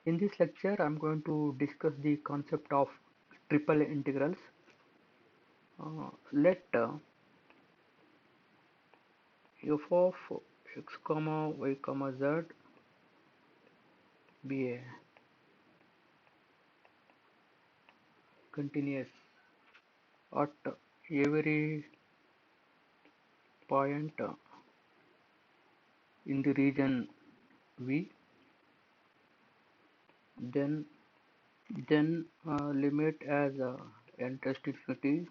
In this lecture, I'm going to discuss the concept of triple integrals. Let f of x comma y comma z be a continuous at every point in the region V. Then limit as n tends to infinity,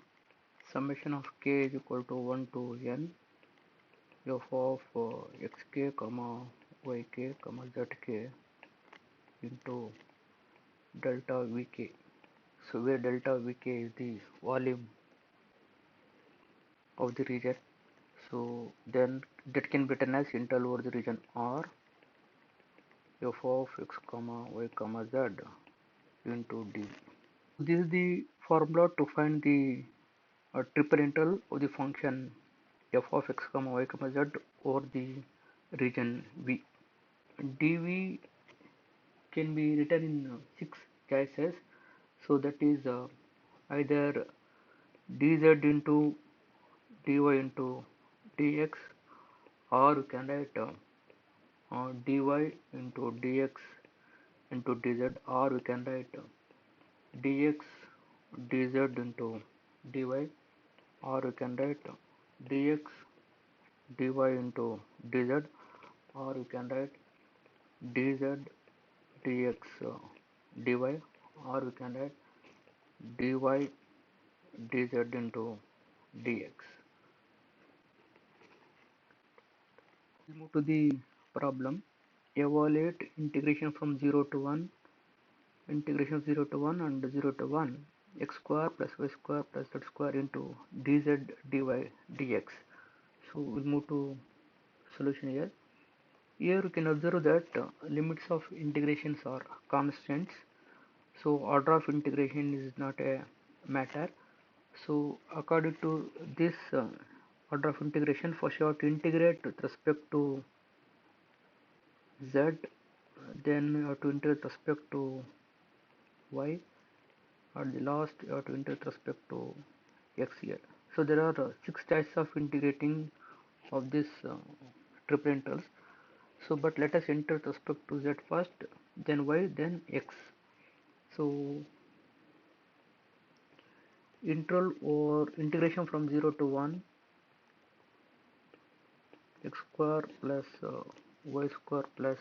summation of k is equal to 1 to n f of xk comma yk comma zk into delta vk. So where delta vk is the volume of the region, so then that can be written as integral over the region R f of x comma y comma z into d. This is the formula to find the triple integral of the function f of x comma y comma z over the region V. dv can be written in six choices. So that is either dz into dy into dx, or you can write dy into dx into dz, or you can write dx dz into dy, or you can write dx dy into dz, or you can write dz dx dy, or you can write dy dz into dx. We'll move to the problem. Evaluate integration from 0 to 1, integration of 0 to 1 and 0 to 1, x square plus y square plus z square into dz dy dx. So we'll move to solution here. Here you can observe that limits of integrations are constants. So order of integration is not a matter. So according to this order of integration, first you have to integrate with respect to z, then you have to integrate with respect to y, and the last you have to integrate with respect to x here. So there are six types of integrating of this triple integrals. So but let us integrate with respect to z first, then y, then x. So integral or integration from 0 to 1, x square plus y square plus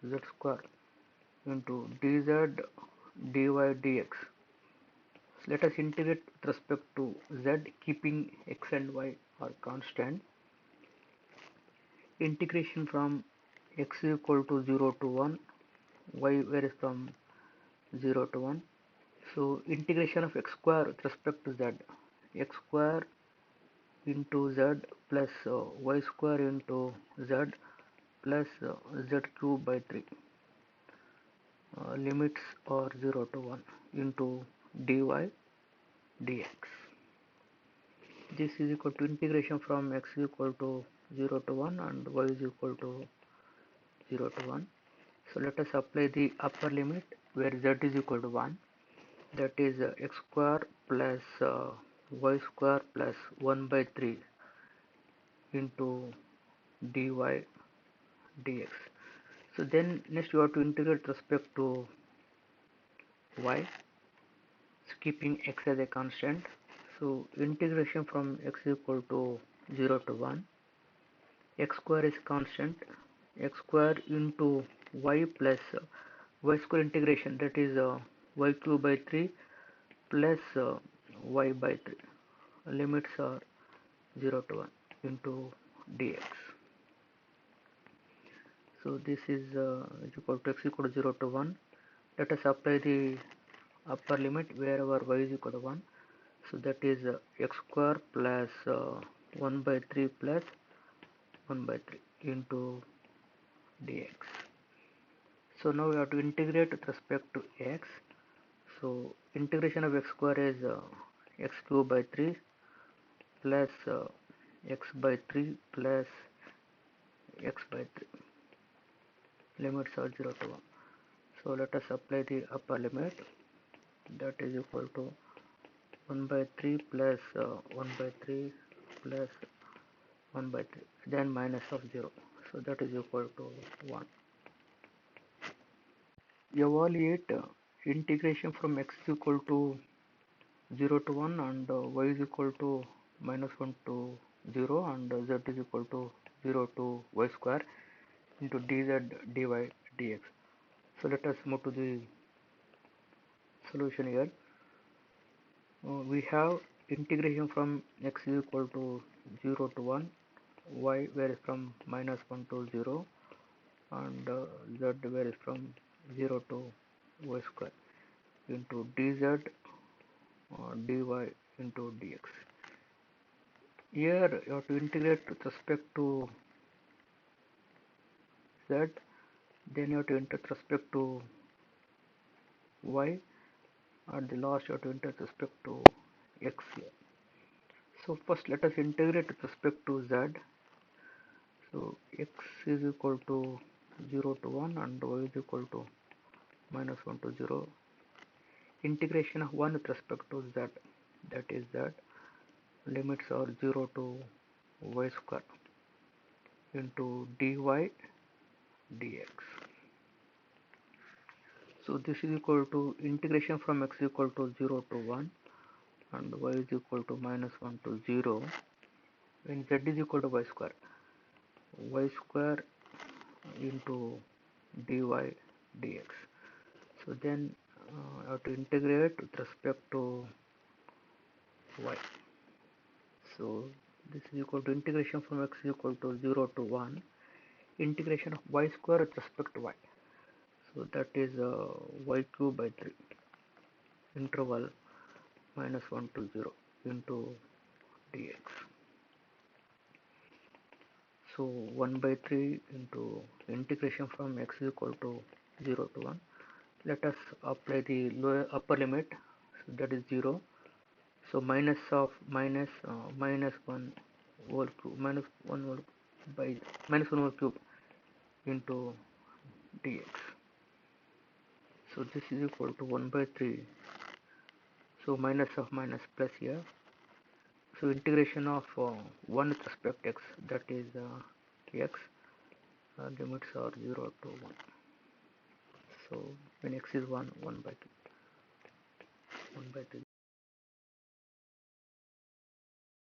z square into dz dy dx. So let us integrate with respect to z, keeping x and y are constant. Integration from x equal to 0 to 1, y varies from 0 to 1. So integration of x square with respect to z, x square into z plus y square into z plus z cube by 3. Limits are 0 to 1 into dy dx. This is equal to integration from x equal to 0 to 1 and y is equal to 0 to 1. So let us apply the upper limit where z is equal to 1, that is x square plus y square plus 1 by 3 into dy dx. So then next you have to integrate with respect to y, keeping x as a constant. So integration from x equal to 0 to 1, x square is constant, x square into y plus y square integration, that is y cube by 3 plus y by 3. Limits are 0 to 1 into dx. So this is equal to x equal to 0 to 1. Let us apply the upper limit wherever y is equal to 1. So that is x square plus 1 by 3 plus 1 by 3 into dx. So now we have to integrate with respect to x. So integration of x square is x cube by 3 plus x by 3 plus x by 3. Limits are 0 to 1. So let us apply the upper limit, that is equal to 1 by 3 plus 1 by 3 plus 1 by 3, then minus of 0, so that is equal to 1. Evaluate integration from x is equal to 0 to 1 and y is equal to minus 1 to 0 and z is equal to 0 to y square into dz dy dx. So let us move to the solution here. We have integration from x is equal to 0 to 1, y varies from minus 1 to 0 and z varies from 0 to y square into dz dy into dx. Here you have to integrate with respect to z, then you have to integrate with respect to y, and the last you have to integrate with respect to x here. So first let us integrate with respect to z. So x is equal to 0 to 1 and y is equal to minus 1 to 0. Integration of 1 with respect to z, that is z, limits are 0 to y square into dy dx. So this is equal to integration from x equal to 0 to 1 and y is equal to minus 1 to 0 when z is equal to y square into dy dx. So then I have to integrate with respect to y. So this is equal to integration from x is equal to 0 to 1, integration of y square with respect to y. So that is y cube by 3 interval minus 1 to 0 into dx. So 1 by 3 into integration from x is equal to 0 to 1. Let us apply the lower upper limit, so that is 0. So minus of minus 1 whole cube minus 1 whole by minus 1 whole cube into dx. So this is equal to 1 by 3. So minus of minus plus here. So integration of 1 with respect to x, that is x, limits are 0 to 1. So when x is 1, 1 by 2, 1 by 3.